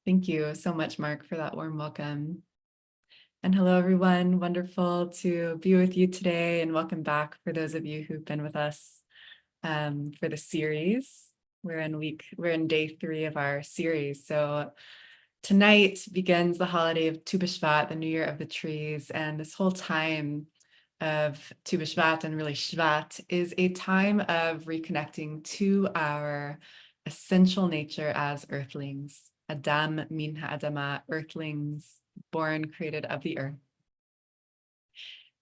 Thank you so much, Mark, for that warm welcome. And hello, everyone. Wonderful to be with you today, and welcome back for those of you who've been with us for the series. We're in day 3 of our series. So tonight begins the holiday of Tu B'Shvat, the New Year of the Trees, and this whole time of Tu B'Shvat and really Shvat is a time of reconnecting to our essential nature as earthlings. Adam min ha'adama, earthlings, born, created of the earth.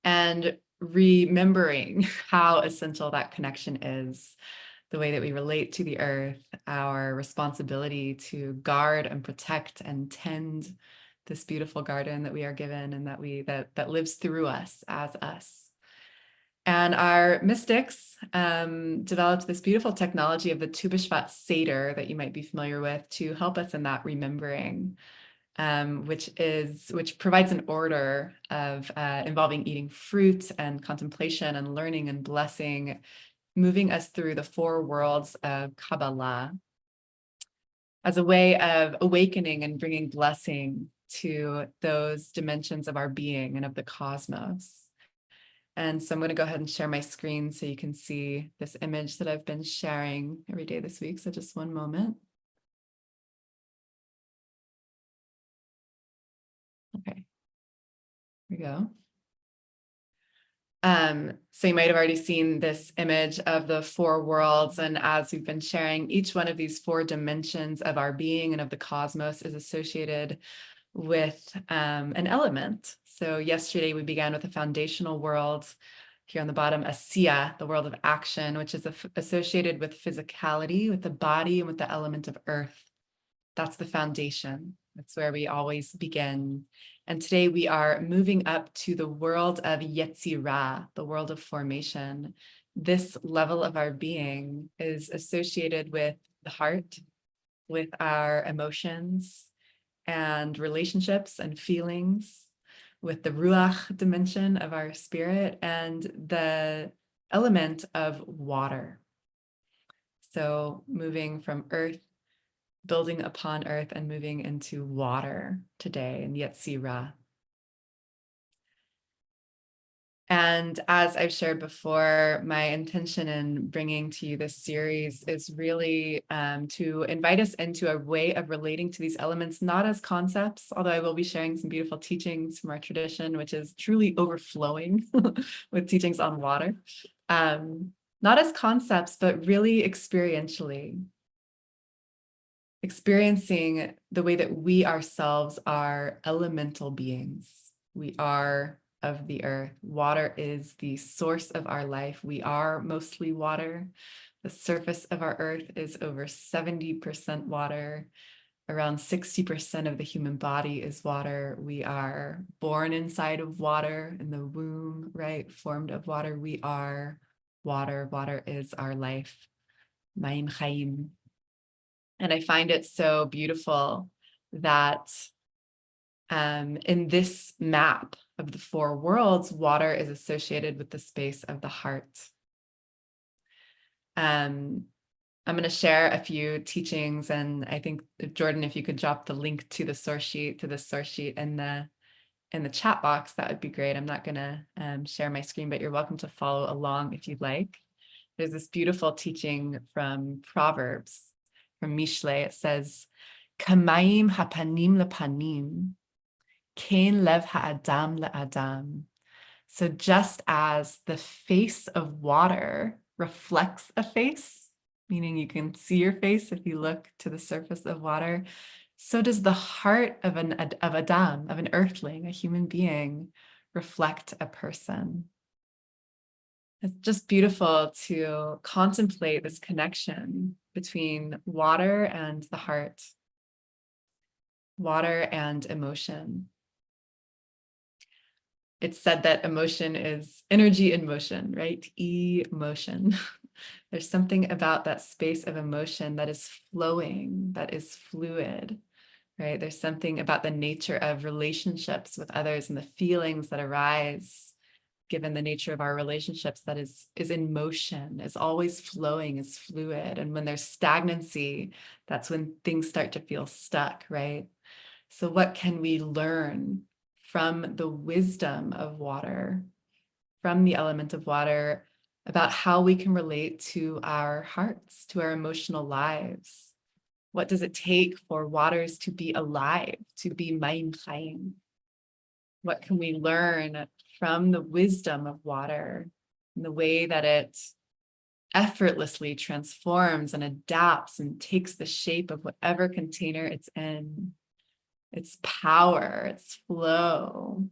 And remembering how essential that connection is, the way that we relate to the earth, our responsibility to guard and protect and tend this beautiful garden that we are given and that lives through us as us. And our mystics developed this beautiful technology of the Tu B'Shvat Seder that you might be familiar with to help us in that remembering, which provides an order of involving eating fruit and contemplation and learning and blessing, moving us through the 4 worlds of Kabbalah as a way of awakening and bringing blessing to those dimensions of our being and of the cosmos. And so I'm going to go ahead and share my screen so you can see this image that I've been sharing every day this week. So just one moment. Okay, here we go. So you might have already seen this image of the 4 worlds. And as we've been sharing, each one of these 4 dimensions of our being and of the cosmos is associated with an element. So yesterday we began with the foundational world. Here on the bottom, Asiya, the world of action, which is associated with physicality, with the body, and with the element of earth. That's the foundation. That's where we always begin. And today we are moving up to the world of Yetzirah, the world of formation. This level of our being is associated with the heart, with our emotions and relationships and feelings, with the ruach dimension of our spirit and the element of water. So moving from earth, building upon earth, and moving into water today in Yetzirah. And as I've shared before, my intention in bringing to you this series is really to invite us into a way of relating to these elements, not as concepts, although I will be sharing some beautiful teachings from our tradition, which is truly overflowing with teachings on water. Not as concepts, but really experientially. Experiencing the way that we ourselves are elemental beings. We are of the earth. Water is the source of our life. We are mostly water. The surface of our earth is over 70% water. Around 60% of the human body is water. We are born inside of water in the womb, right? Formed of water. We are water. Water is our life. Mayim Chaim. And I find it so beautiful that in this map of the 4 worlds, water is associated with the space of the heart. I'm going to share a few teachings, and I think, Jordan, if you could drop the link to the source sheet, in the chat box, that would be great. I'm not going to share my screen, but you're welcome to follow along if you'd like. There's this beautiful teaching from Proverbs, from Mishle. It says, Kamayim hapanim lepanim, kain lev ha'adam le'adam. So just as the face of water reflects a face, meaning you can see your face if you look to the surface of water, so does the heart of Adam, of an earthling, a human being, reflect a person. It's just beautiful to contemplate this connection between water and the heart, water and emotion. It's said that emotion is energy in motion, right? Emotion. There's something about that space of emotion that is flowing, that is fluid, right? There's something about the nature of relationships with others and the feelings that arise given the nature of our relationships, that is in motion, is always flowing, is fluid. And when there's stagnancy, that's when things start to feel stuck, right? So what can we learn from the wisdom of water, from the element of water, about how we can relate to our hearts, to our emotional lives? What does it take for waters to be alive, to be mayim chayim? What can we learn from the wisdom of water and the way that it effortlessly transforms and adapts and takes the shape of whatever container it's in, its power, its flow?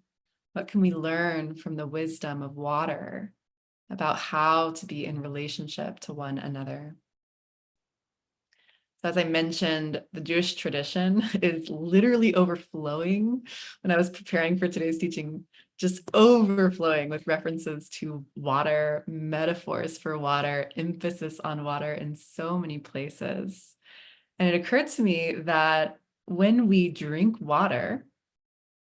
What can we learn from the wisdom of water about how to be in relationship to one another? So as I mentioned, the Jewish tradition is literally overflowing. When I was preparing for today's teaching, just overflowing with references to water, metaphors for water, emphasis on water in so many places. And it occurred to me that when we drink water,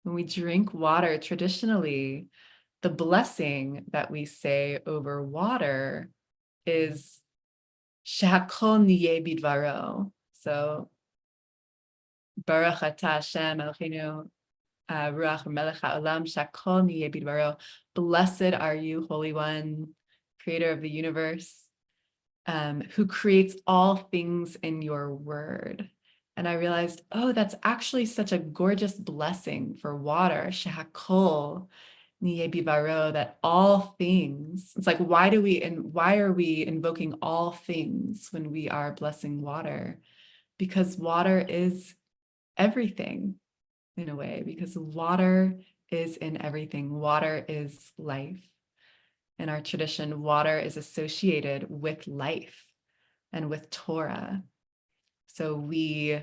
traditionally, the blessing that we say over water is Shehakol niyeh bidvaro. So, Baruch atah Hashem Eloheinu ruach melech haolam shehakol niyeh bidvaro. Blessed are you, Holy One, Creator of the universe, who creates all things in your word. And I realized, oh, that's actually such a gorgeous blessing for water. Shehakol niyeh bidvaro, that all things. It's like, why are we invoking all things when we are blessing water? Because water is everything in a way, because water is in everything. Water is life. In our tradition, water is associated with life and with Torah. So we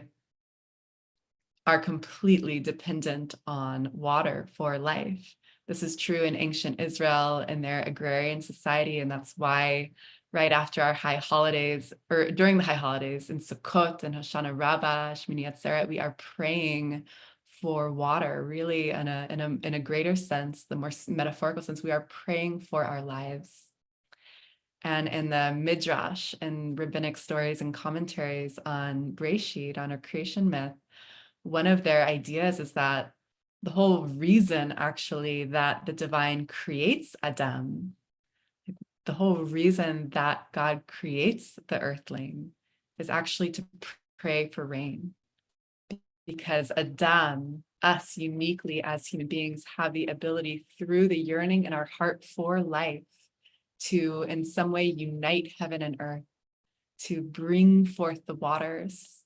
are completely dependent on water for life. This is true in ancient Israel and their agrarian society, and that's why right after our high holidays, or during the high holidays in Sukkot and Hoshana Rabbah, Shmini Atzeret, we are praying for water, really in a greater sense, the more metaphorical sense. We are praying for our lives. And in the Midrash and rabbinic stories and commentaries on Breshit, on our creation myth, one of their ideas is that the whole reason actually that the divine creates Adam, the whole reason that God creates the earthling, is actually to pray for rain. Because Adam, us uniquely as human beings, have the ability through the yearning in our heart for life to in some way unite heaven and earth, to bring forth the waters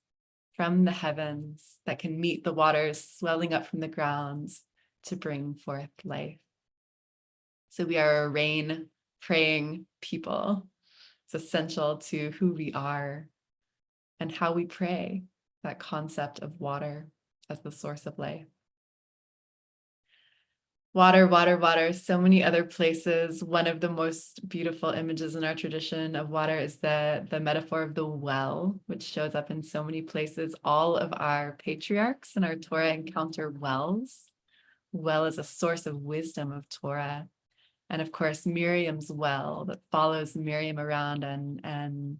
from the heavens that can meet the waters swelling up from the ground to bring forth life. So we are a rain praying people. It's essential to who we are and how we pray, that concept of water as the source of life. Water, water, water, so many other places. One of the most beautiful images in our tradition of water is the metaphor of the well, which shows up in so many places. All of our patriarchs in our Torah encounter wells. Well is a source of wisdom of Torah. And of course, Miriam's well that follows Miriam around and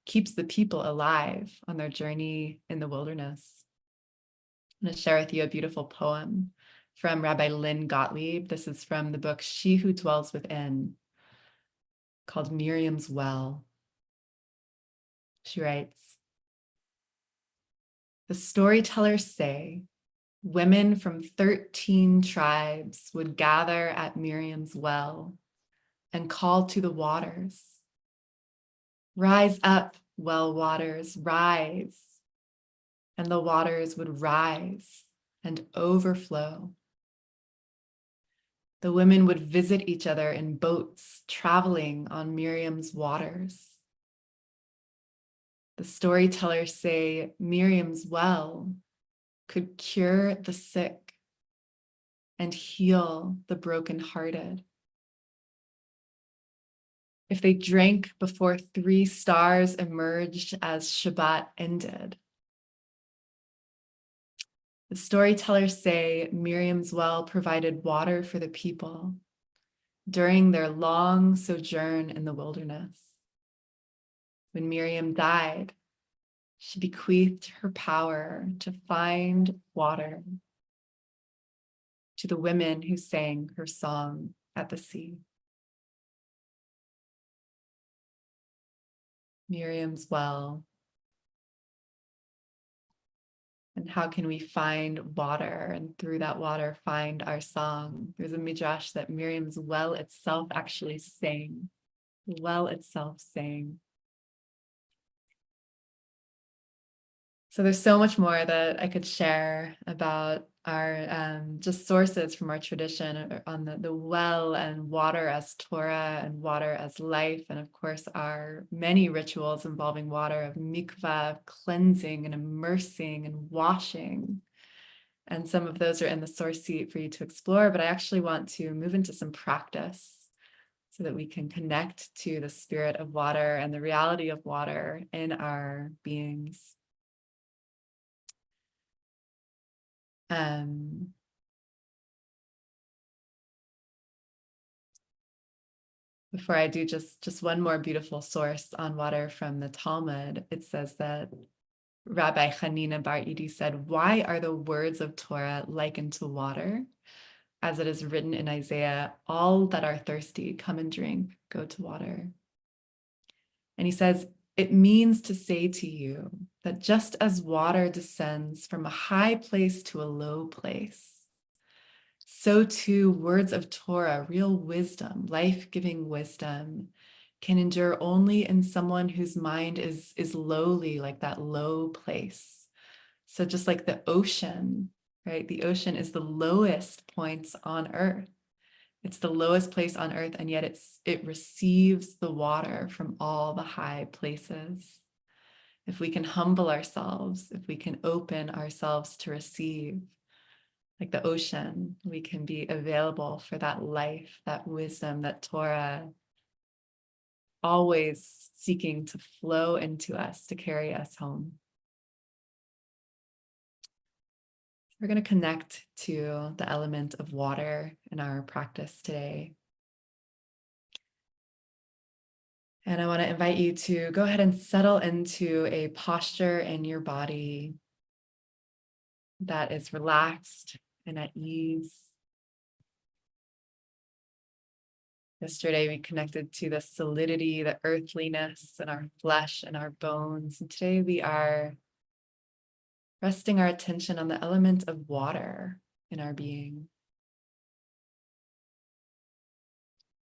keeps the people alive on their journey in the wilderness. I'm going to share with you a beautiful poem from Rabbi Lynn Gottlieb. This is from the book She Who Dwells Within, called Miriam's Well. She writes, "The storytellers say women from 13 tribes would gather at Miriam's well and call to the waters, 'Rise up, well waters, rise.' And the waters would rise and overflow. The women would visit each other in boats traveling on Miriam's waters. The storytellers say Miriam's well could cure the sick and heal the brokenhearted. If they drank before 3 stars emerged as Shabbat ended, The storytellers say Miriam's well provided water for the people during their long sojourn in the wilderness. When Miriam died, she bequeathed her power to find water to the women who sang her song at the sea. Miriam's well. And how can we find water, and through that water find our song? There's a midrash that Miriam's well itself actually sang. The well itself sang. So there's so much more that I could share about our just sources from our tradition on the well and water as Torah and water as life. And of course, our many rituals involving water of mikvah, cleansing and immersing and washing. And some of those are in the source sheet for you to explore, but I actually want to move into some practice so that we can connect to the spirit of water and the reality of water in our beings. Before I do, just one more beautiful source on water from the Talmud. It says that Rabbi Hanina Bar Idi said, "Why are the words of Torah likened to water? As it is written in Isaiah, all that are thirsty, come and drink, go to water." And he says, it means to say to you that just as water descends from a high place to a low place, so too words of Torah, real wisdom, life-giving wisdom, can endure only in someone whose mind is lowly, like that low place. So just like the ocean, right? The ocean is the lowest points on earth. It's the lowest place on earth, and yet it receives the water from all the high places. If we can humble ourselves, if we can open ourselves to receive, like the ocean, we can be available for that life, that wisdom, that Torah, always seeking to flow into us, to carry us home. We're going to connect to the element of water in our practice today. And I want to invite you to go ahead and settle into a posture in your body that is relaxed and at ease. Yesterday, we connected to the solidity, the earthliness in our flesh and our bones. And today we are resting our attention on the element of water in our being.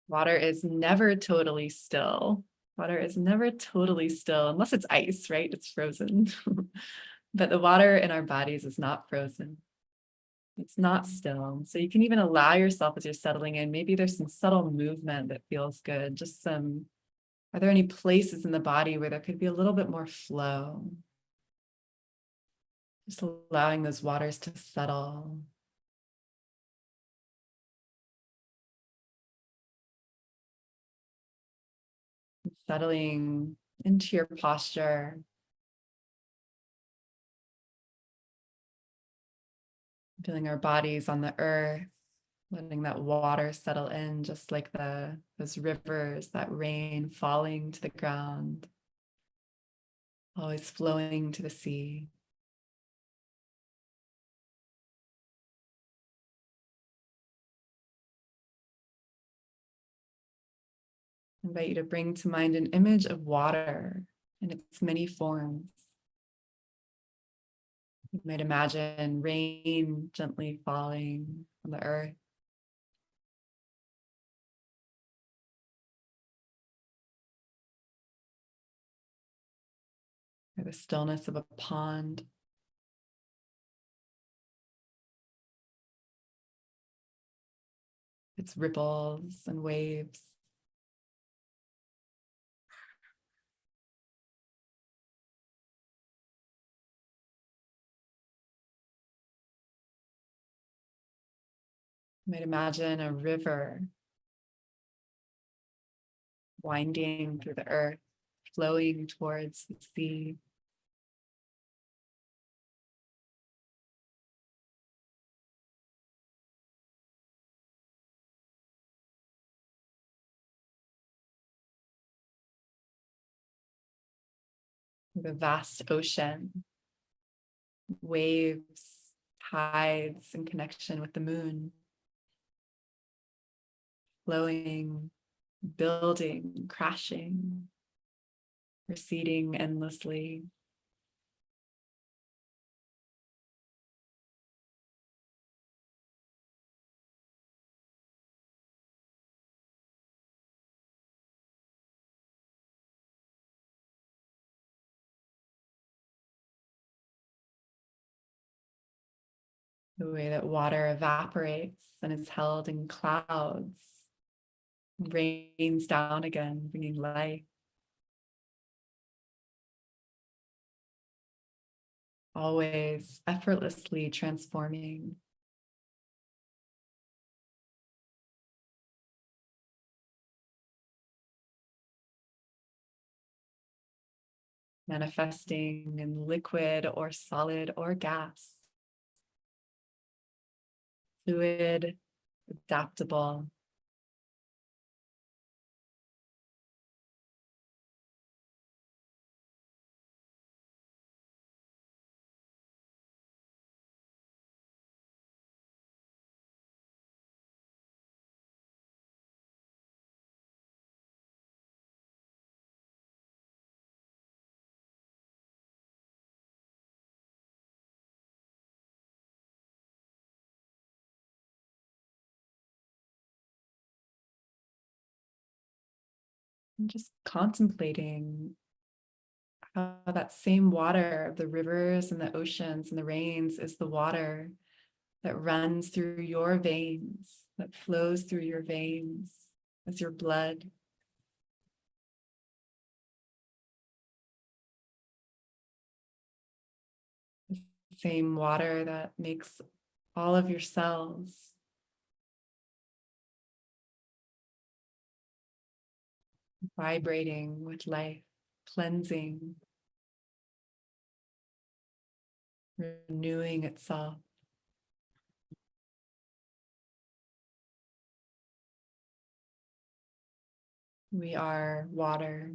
Water is never totally still. Water is never totally still, unless it's ice, right? It's frozen. But the water in our bodies is not frozen. It's not still. So you can even allow yourself as you're settling in, maybe there's some subtle movement that feels good. Are there any places in the body where there could be a little bit more flow? Just allowing those waters to settle. Settling into your posture. Feeling our bodies on the earth, letting that water settle in, just like those rivers, that rain falling to the ground, always flowing to the sea. I invite you to bring to mind an image of water in its many forms. You might imagine rain gently falling on the earth. Or the stillness of a pond. Its ripples and waves. You might imagine a river winding through the earth, flowing towards the sea. the vast ocean, waves, tides in connection with the moon, flowing, building, crashing, receding endlessly. The way that water evaporates and is held in clouds, rains down again, bringing life. Always effortlessly transforming. Manifesting in liquid or solid or gas. Fluid, adaptable. And just contemplating how that same water of the rivers and the oceans and the rains is the water that runs through your veins, that flows through your veins as your blood. The same water that makes all of your cells vibrating with life, cleansing, renewing itself. We are water.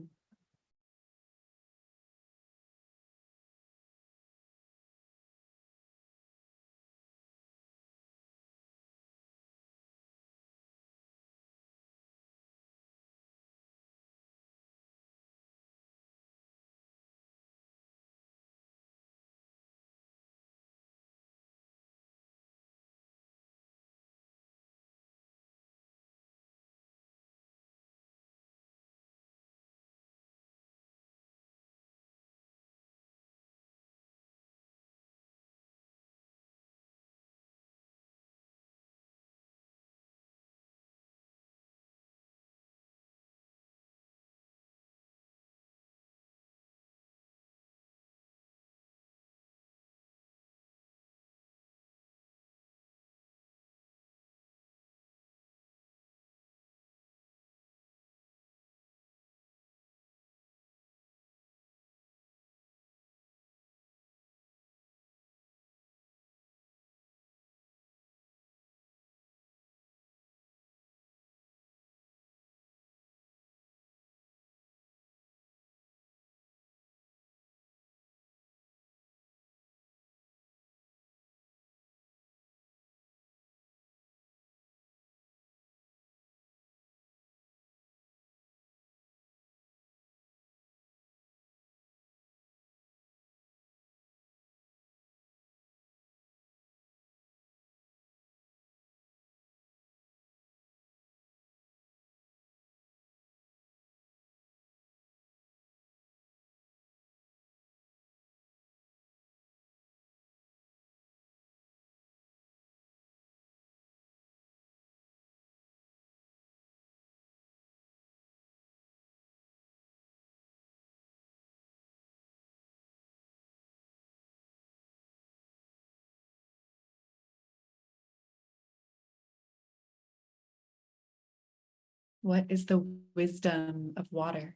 What is the wisdom of water?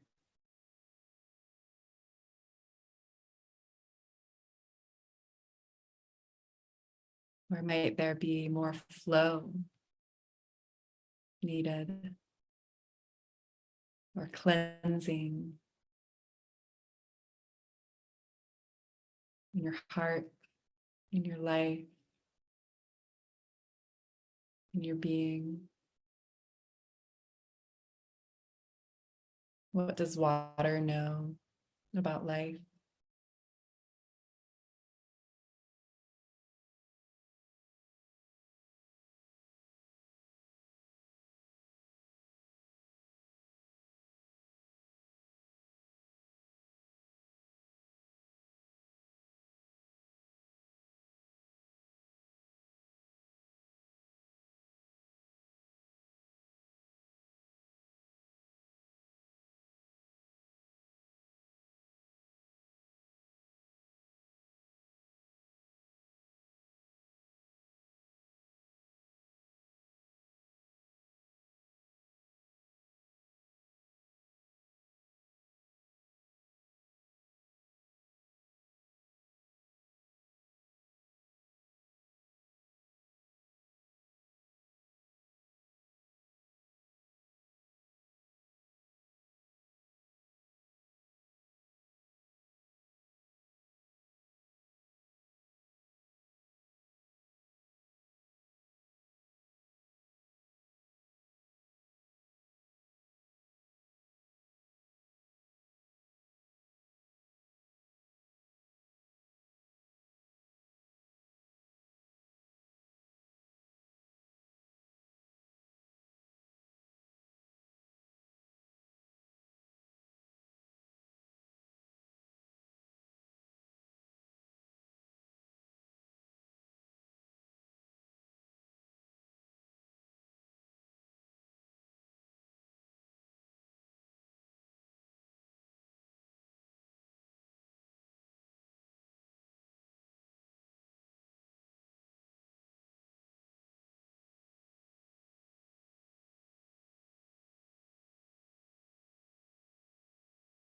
Or might there be more flow needed, or cleansing, in your heart, in your life, in your being. What does water know about life?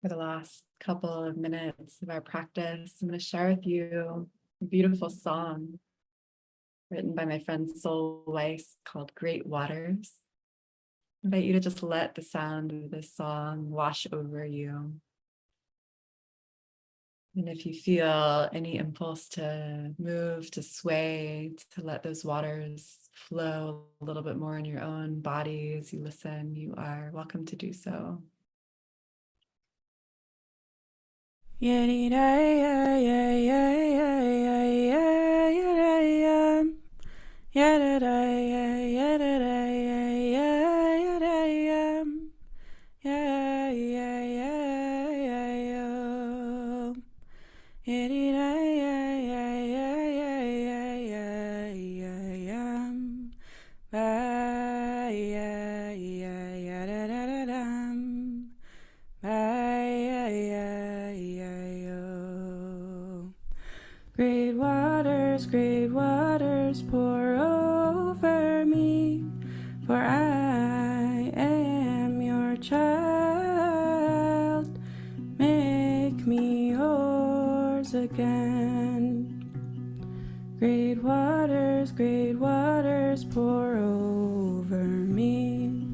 For the last couple of minutes of our practice, I'm going to share with you a beautiful song written by my friend Sol Weiss called Great Waters. I invite you to just let the sound of this song wash over you. And if you feel any impulse to move, to sway, to let those waters flow a little bit more in your own body as you listen, you are welcome to do so. Great waters pour over me, for I am your child. Make me yours again. Great waters pour over me,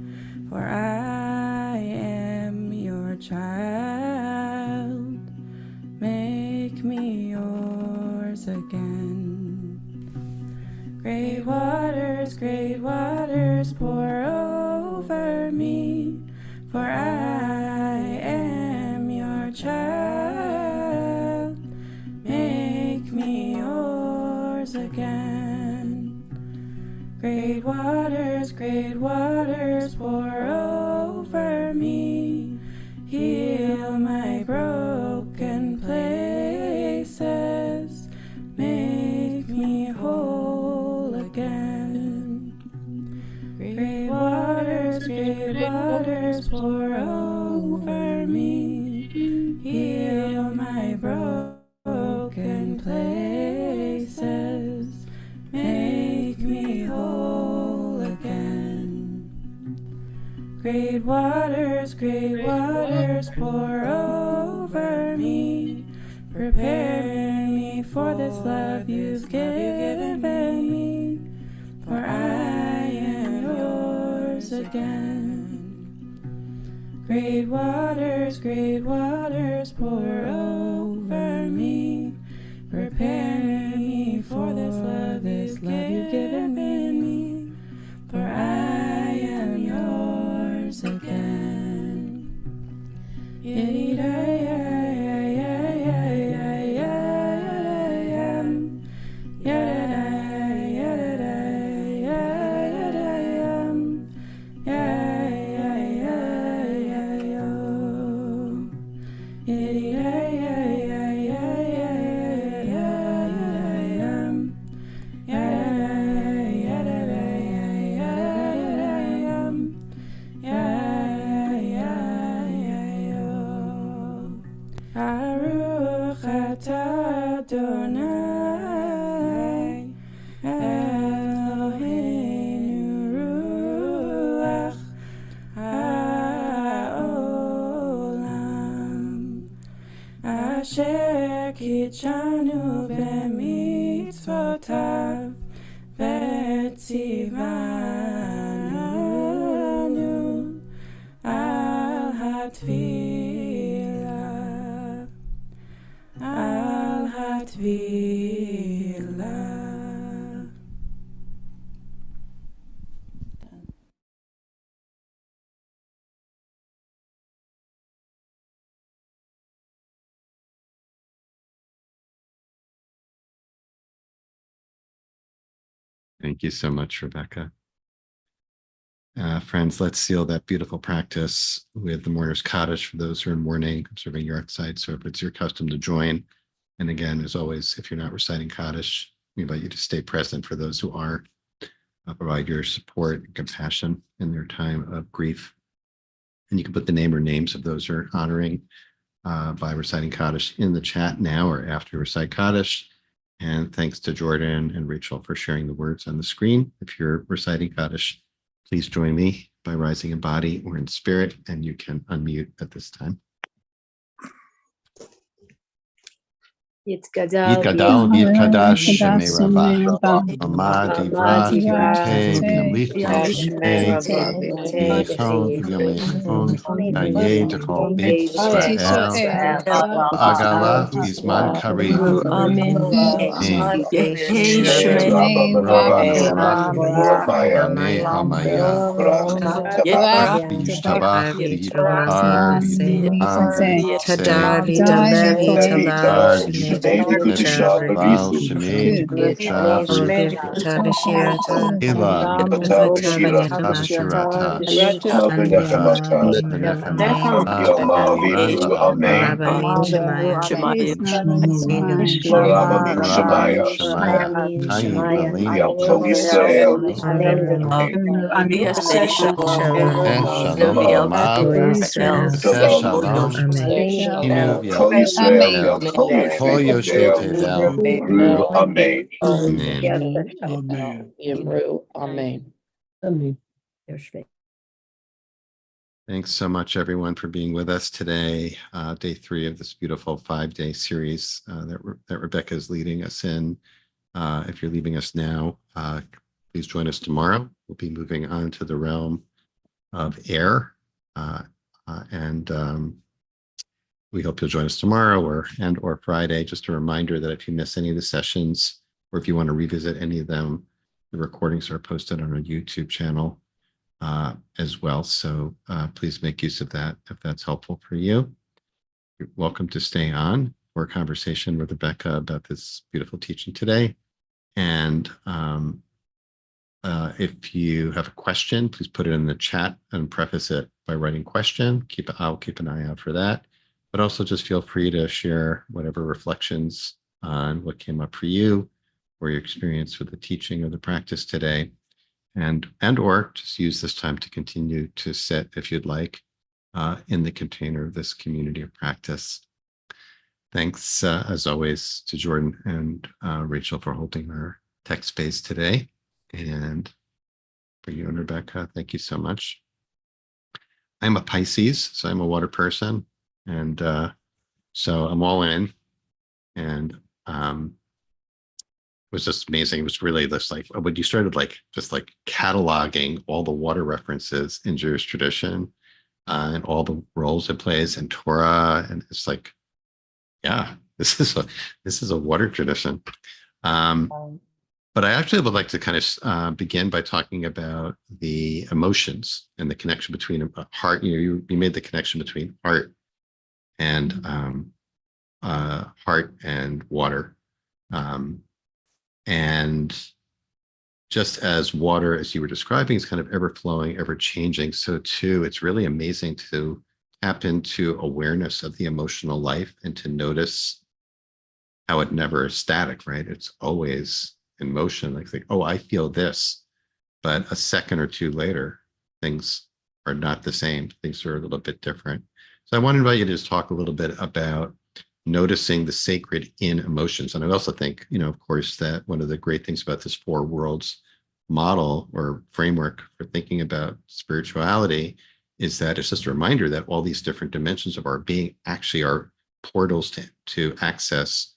for I am your child. Make me yours again. Great waters pour over me, for I am your child. Make me yours again. Great waters pour over me, heal my broken places, make me whole again. Great waters pour over me, heal my broken places, make me whole again. Great waters pour over me, prepare me for this love you've given me, for I am yours again. Great waters pour over me, קידשנו במצוותיו וציוונו על הטבילה. Thank you so much, Rebecca. Friends, let's seal that beautiful practice with the mourner's Kaddish for those who are in mourning, observing your outside. So if it's your custom to join, and again, as always, if you're not reciting Kaddish, we invite you to stay present for those who are. Provide your support and compassion in their time of grief. And you can put the name or names of those who are honoring by reciting Kaddish in the chat now or after you recite Kaddish. And thanks to Jordan and Rachel for sharing the words on the screen. If you're reciting Kaddish, please join me by rising in body or in spirit, and you can unmute at this time. Yitgadal Yitkadash Shemei Rava Amadi Vra Kirte V'Yamlichte V'Yeton V'Yamechon V'Yeh D'Kol Beit Yisrael V'Agala V'Zman Kariv. Amen. Rabba Norach Ameh Amaya V'Yishtabach V'Yitar V'Yitam V'Yiseh Val Shemei Ela Abshirata Amen. Thanks so much, everyone, for being with us today. Day 3 of this beautiful 5-day series that Rebecca is leading us in. If you're leaving us now, please join us tomorrow. We'll be moving on to the realm of air. We hope you'll join us tomorrow or Friday. Just a reminder that if you miss any of the sessions, or if you want to revisit any of them, the recordings are posted on our YouTube channel as well. So please make use of that if that's helpful for you. You're welcome to stay on for a conversation with Rebecca about this beautiful teaching today. And if you have a question, please put it in the chat and preface it by writing question. I'll keep an eye out for that. But also just feel free to share whatever reflections on what came up for you or your experience with the teaching or the practice today. And or just use this time to continue to sit, if you'd like, in the container of this community of practice. Thanks, as always, to Jordan and Rachel for holding our tech space today. And for you and Rebecca, thank you so much. I'm a Pisces, so I'm a water person. And so I'm all in. And it was just amazing. It was really this, like, when you started just cataloging all the water references in Jewish tradition and all the roles it plays in Torah, and it's like, yeah, this is a water tradition. But I actually would like to kind of begin by talking about the emotions and the connection between heart. You made the connection between heart and water. And just as water, as you were describing, is kind of ever flowing, ever changing, so too, it's really amazing to tap into awareness of the emotional life and to notice how it never is static, right? It's always in motion. Like, oh, I feel this, but a second or two later, things are not the same. Things are a little bit different. So I want to invite you to just talk a little bit about noticing the sacred in emotions. And I also think, of course, that one of the great things about this 4 worlds model or framework for thinking about spirituality is that it's just a reminder that all these different dimensions of our being actually are portals to access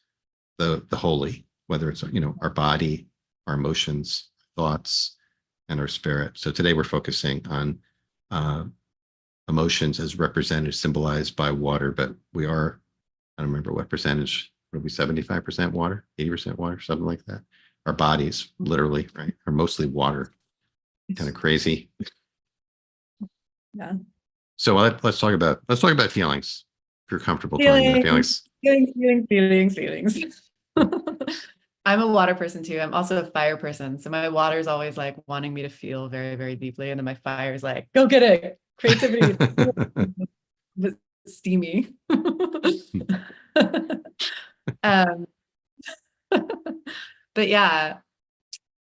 the holy, whether it's, our body, our emotions, thoughts, and our spirit. So today we're focusing on emotions as represented, symbolized by water, but we are, I don't remember what percentage, would be 75% water, 80% water, something like that. Our bodies, literally, right, are mostly water. Kind of crazy. Yeah. So let's talk about feelings. If you're comfortable talking about feelings. Feelings. I'm a water person too. I'm also a fire person. So my water is always like wanting me to feel very, very deeply. And then my fire is like, go get it. Creativity. But steamy. um, but yeah,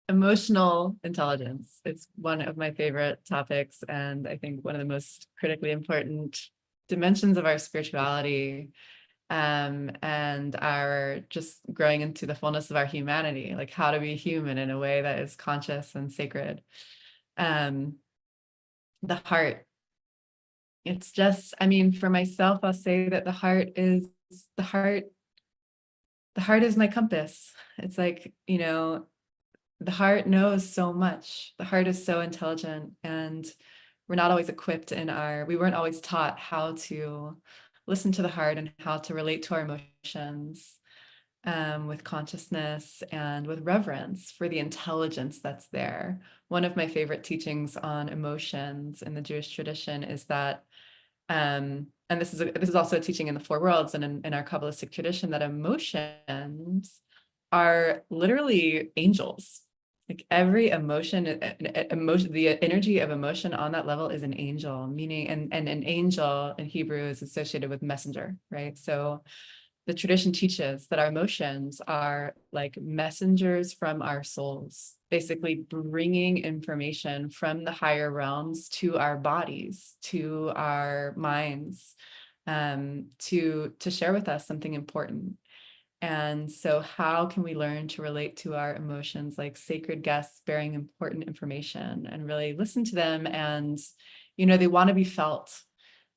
emotional intelligence. It's one of my favorite topics. And I think one of the most critically important dimensions of our spirituality, and our just growing into the fullness of our humanity, like how to be human in a way that is conscious and sacred. The heart, it's just, I mean, for myself, I'll say that the heart is my compass. It's like, the heart knows so much. The heart is so intelligent, and we're not always equipped we weren't always taught how to listen to the heart and how to relate to our emotions, with consciousness and with reverence for the intelligence that's there. One of my favorite teachings on emotions in the Jewish tradition is that, and this is also a teaching in the Four Worlds and in our Kabbalistic tradition, that emotions are literally angels. Like every emotion, the energy of emotion on that level is an angel, meaning, and an angel in Hebrew is associated with messenger, right? So the tradition teaches that our emotions are like messengers from our souls, basically bringing information from the higher realms to our bodies, to our minds, to share with us something important. And so how can we learn to relate to our emotions like sacred guests bearing important information, and really listen to them? And, they want to be felt,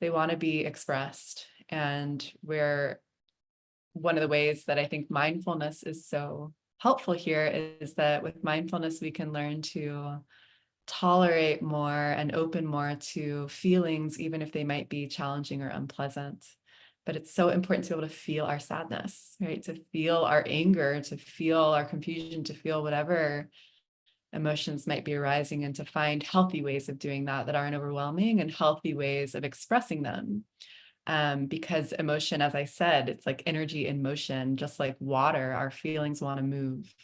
they want to be expressed. And one of the ways that I think mindfulness is so helpful here is that with mindfulness, we can learn to tolerate more and open more to feelings, even if they might be challenging or unpleasant. But it's so important to be able to feel our sadness, right? To feel our anger, to feel our confusion, to feel whatever emotions might be arising, and to find healthy ways of doing that aren't overwhelming, and healthy ways of expressing them. Because emotion, as I said, it's like energy in motion, just like water. Our feelings want to move.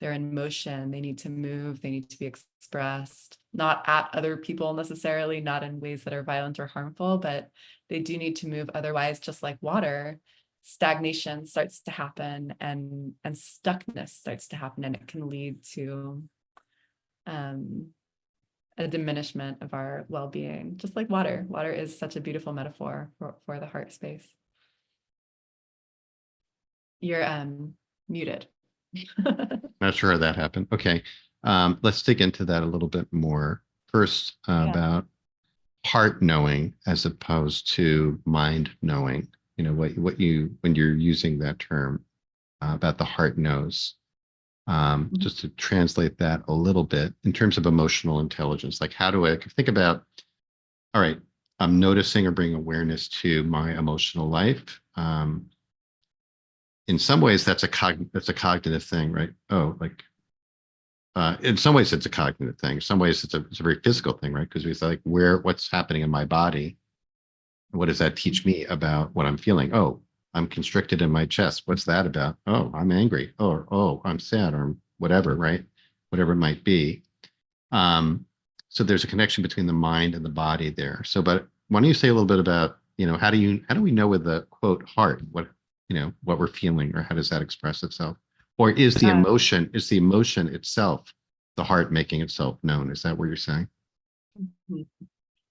They're in motion. They need to move. They need to be expressed, not at other people necessarily, not in ways that are violent or harmful, but they do need to move. Otherwise, just like water, stagnation starts to happen, and stuckness starts to happen, and it can lead to a diminishment of our well-being, just like water. Water is such a beautiful metaphor for the heart space. You're muted. Not sure how that happened. Okay. Let's dig into that a little bit more. First, about heart knowing as opposed to mind knowing. What you, when you're using that term, about the heart knows. Just to translate that a little bit in terms of emotional intelligence, like how do I think about, all right, I'm noticing or bringing awareness to my emotional life. In some ways, that's a cognitive thing, right? Oh, like in some ways, it's a cognitive thing. In some ways, it's a very physical thing, right? Because we say like, what's happening in my body? What does that teach me about what I'm feeling? Oh, I'm constricted in my chest. What's that about? Oh, I'm angry. Oh, I'm sad, or whatever, right? Whatever it might be. So there's a connection between the mind and the body there. So, but why don't you say a little bit about, how do we know with the quote heart what we're feeling, or how does that express itself? Or is the emotion itself the heart making itself known? Is that what you're saying?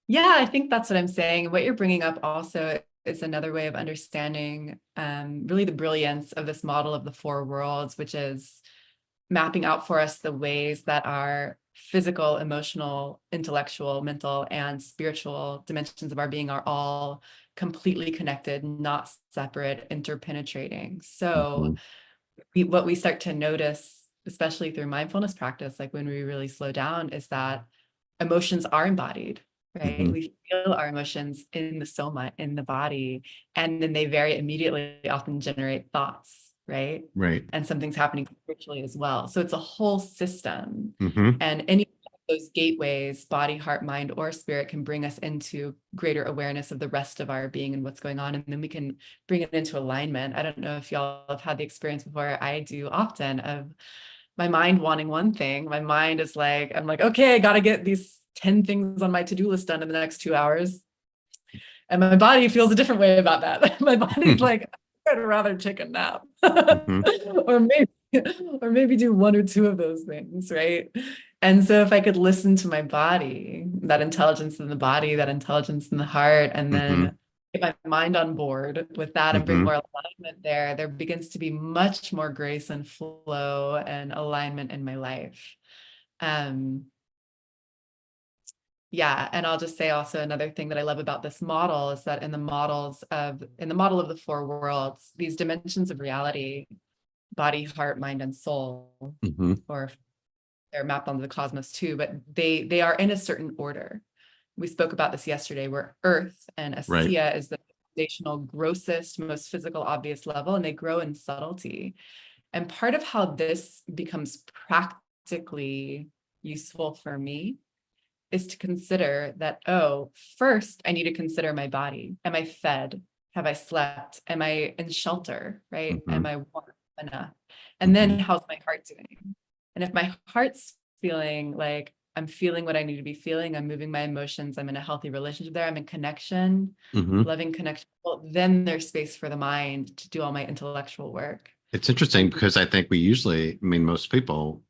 Yeah, I think that's what I'm saying. What you're bringing up also is another way of understanding really the brilliance of this model of the four worlds, which is mapping out for us the ways that our physical, emotional, intellectual, mental, and spiritual dimensions of our being are all completely connected, not separate, interpenetrating. So what we start to notice, especially through mindfulness practice, like when we really slow down, is that emotions are embodied, right? Mhm. We feel our emotions in the soma, in the body, and then they very immediately often generate thoughts, right? Right. And something's happening spiritually as well. So it's a whole system. Mhm. And any of those gateways, body, heart, mind, or spirit, can bring us into greater awareness of the rest of our being and what's going on. And then we can bring it into alignment. I don't know if y'all have had the experience before. I do often, of my mind wanting one thing. My mind is like, I'm like, okay, I got to get these 10 things on my to-do list done in the next 2 hours. And my body feels a different way about that. My body's like, I'd rather take a nap. Mhm. or maybe or maybe do one or two of those things, right? And so if I could listen to my body, that intelligence in the body, that intelligence in the heart, and Mhm. then get my mind on board with that and bring Mhm. more alignment there, there begins to be much more grace and flow and alignment in my life. Um, yeah, and I'll just say also another thing that I love about this model is that in the model of the four worlds, these dimensions of reality, body, heart, mind, and soul, Mhm. or they're mapped onto the cosmos too, but they are in a certain order. We spoke about this yesterday, where Earth and Right. Asiya is the foundational, grossest, most physical, obvious level, and they grow in subtlety. And part of how this becomes practically useful for me is to consider that, oh, first I need to consider my body. Am I fed? Have I slept? Am I in shelter? Right? Am Mhm. I warm enough? And then Mhm. how's my heart doing? And if my heart's feeling like I'm feeling what I need to be feeling, I'm moving my emotions, I'm in a healthy relationship there, I'm in connection, Mhm. loving connection, well, then there's space for the mind to do all my intellectual work. It's interesting And because I think we usually, I mean, most people,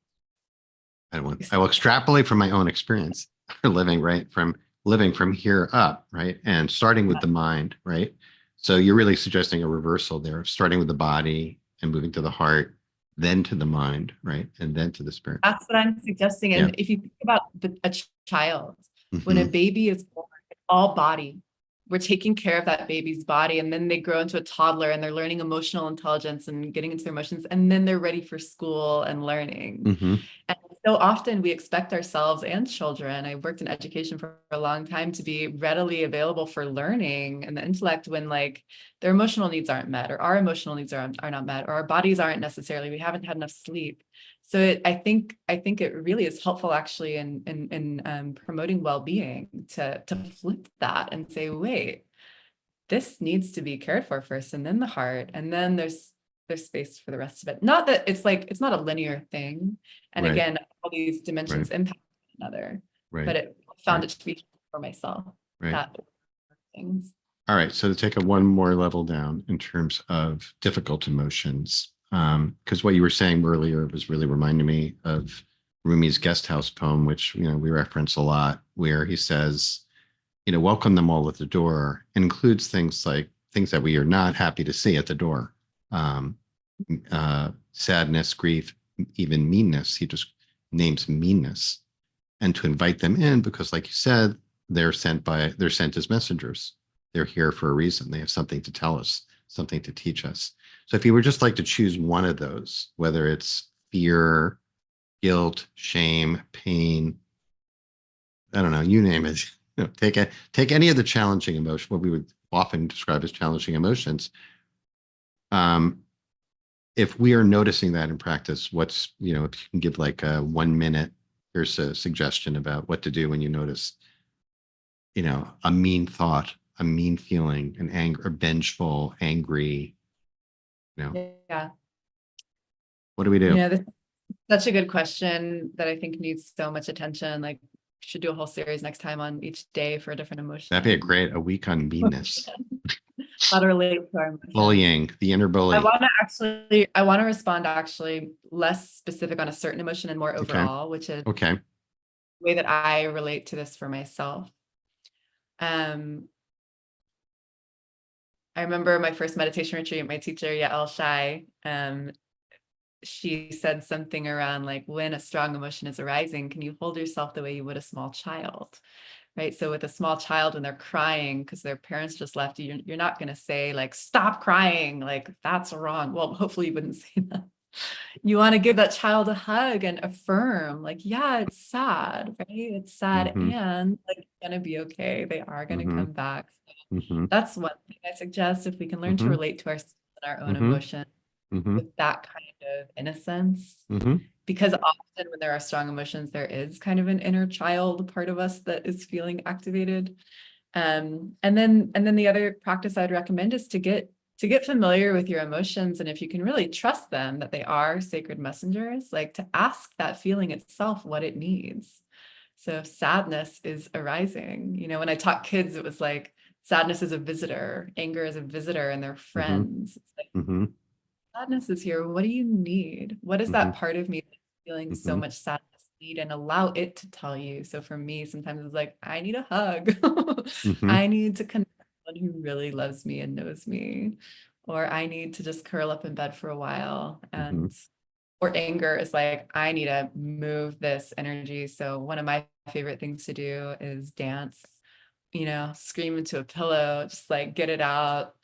I will extrapolate from my own experience for living, right? From living from here up, right? And starting with the mind, right? So you're really suggesting a reversal there, starting with the body and moving to the heart, then to the mind, right? And then to the spirit. that's what I'm suggesting. Yeah. And if you think about a child, when a Hmm. baby is born, it's all body. We're taking care of that baby's body, and then they grow into a toddler and they're learning emotional intelligence and getting into their emotions, and then they're ready for school and learning. Hmm. And so often we expect ourselves and children, I worked in education for a long time, to be readily available for learning and the intellect when like their emotional needs aren't met, or our emotional needs are not met, or our bodies aren't necessarily, we haven't had enough sleep. So I think it really is helpful actually in promoting well-being to flip that and say, wait, this needs to be cared for first, and then the heart, and then there's space for the rest of it. Not that it's like it's not a linear thing. And Right. again, all these Right. dimensions impact one another, Right. but it found Right. it to be for myself, Right. that things. All right. So to take it one more level down in terms of difficult emotions, because what you were saying earlier was really reminding me of Rumi's Guest House poem, which we reference a lot, where he says, welcome them all at the door, includes things like things that we are not happy to see at the door, um, sadness, grief, even meanness. He just names meanness, and to invite them in because, like you said, they're sent as messengers. They're here for a reason. They have something to tell us, something to teach us. So if you were just like to choose one of those, whether it's fear, guilt, shame, pain, I don't know, you name it. Take any of the challenging emotion, what we would often describe as challenging emotions. Um, if we are noticing that in practice, if you can give like a 1 minute, here's a suggestion about what to do when you notice, a mean thought, a mean feeling, an anger, vengeful, angry, Yeah. what do we do? This is such a good question that I think needs so much attention. Like, should do a whole series next time on each day for a different That'd be emotion. a week on meanness, How to relate to our emotions. bullying, the inner bully. I want to respond actually less specific on a certain emotion and more Okay. overall, which is Okay. the way that I relate to this for myself. I remember my first meditation retreat, my teacher, Yael Shai, she said something around like, when a strong emotion is arising, can you hold yourself the way you would a small child? Right. So with a small child, when they're crying because their parents just left you, you're not going to say like, stop crying, like that's wrong. Well, hopefully you wouldn't say that. You want to give that child a hug and affirm, like, yeah, it's sad, right? It's sad, Mm-hmm. and like, it's gonna be okay. They are gonna Mm-hmm. come back. Mm-hmm. That's one thing I suggest, if we can learn to Mm-hmm. relate to ourselves and our own Mm-hmm. emotion Mm-hmm. with that kind of innocence. Mm-hmm. Because often when there are strong emotions, there is kind of an inner child part of us that is feeling activated. And then the other practice I'd recommend is to get familiar with your emotions. And if you can really trust them, that they are sacred messengers, like to ask that feeling itself what it needs. So if sadness is arising, when I taught kids, it was like sadness is a visitor, anger is a visitor, and they're Mm-hmm. friends. It's like, Mm-hmm. sadness is here. What do you need? What is Mm-hmm. that part of me that's feeling so Mm-hmm. much sadness need, and allow it to tell you? So for me, sometimes it's like, I need a hug. Mm-hmm. I need to connect with someone who really loves me and knows me. Or I need to just curl up in bed for a while. Mm-hmm. Or anger is like, I need to move this energy. So one of my favorite things to do is dance, scream into a pillow, just like get it out.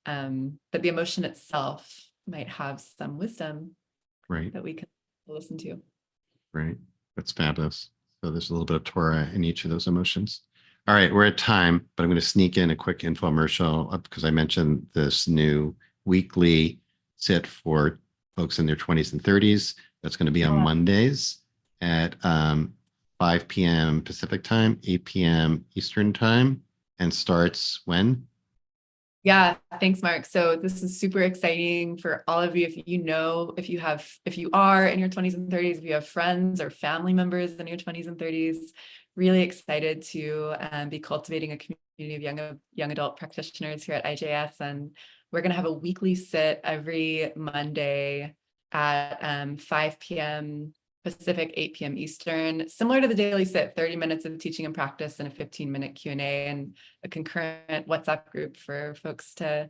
But the emotion itself might have some wisdom Right. that we can listen to. Right. That's fabulous. So there's a little bit of Torah in each of those emotions. All right, we're at time, but I'm going to sneak in a quick infomercial because I mentioned this new weekly sit for folks in their 20s and 30s. That's going to be on Yeah. Mondays at 5 p.m. Pacific time, 8 p.m. Eastern time, and starts when? Yeah, thanks, Mark. So this is super exciting for all of you. If you are in your 20s and 30s, if you have friends or family members in your 20s and 30s, really excited to be cultivating a community of young adult practitioners here at IJS. And we're going to have a weekly sit every Monday at 5 p.m. Pacific, 8 p.m. Eastern, similar to the daily sit, 30 minutes of teaching and practice and a 15-minute Q&A, and a concurrent WhatsApp group for folks to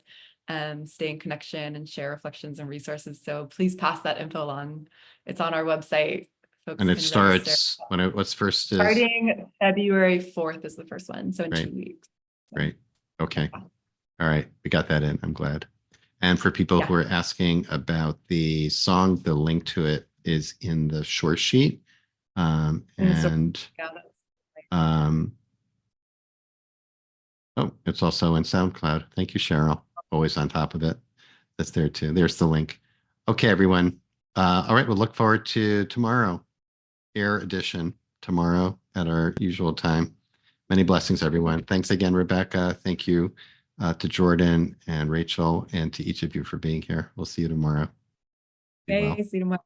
stay in connection and share reflections and resources. So please pass that info along. It's on our website. Folks And it can register. starts what's first is Starting February 4th is the first one. So in right. 2 weeks. Right. Okay. Yeah. All right. We got that in. I'm glad. And for people who are asking about the song, the link to it is in the short sheet. Yeah, Um, oh, it's also in SoundCloud. Thank you, Cheryl. Always on top of it. That's there too. There's the link. Okay, everyone. All right, we'll look forward to tomorrow, air edition tomorrow at our usual time. Many blessings, everyone. Thanks again, Rebecca. Thank you to Jordan and Rachel and to each of you for being here. We'll see you tomorrow. Be well. see you tomorrow.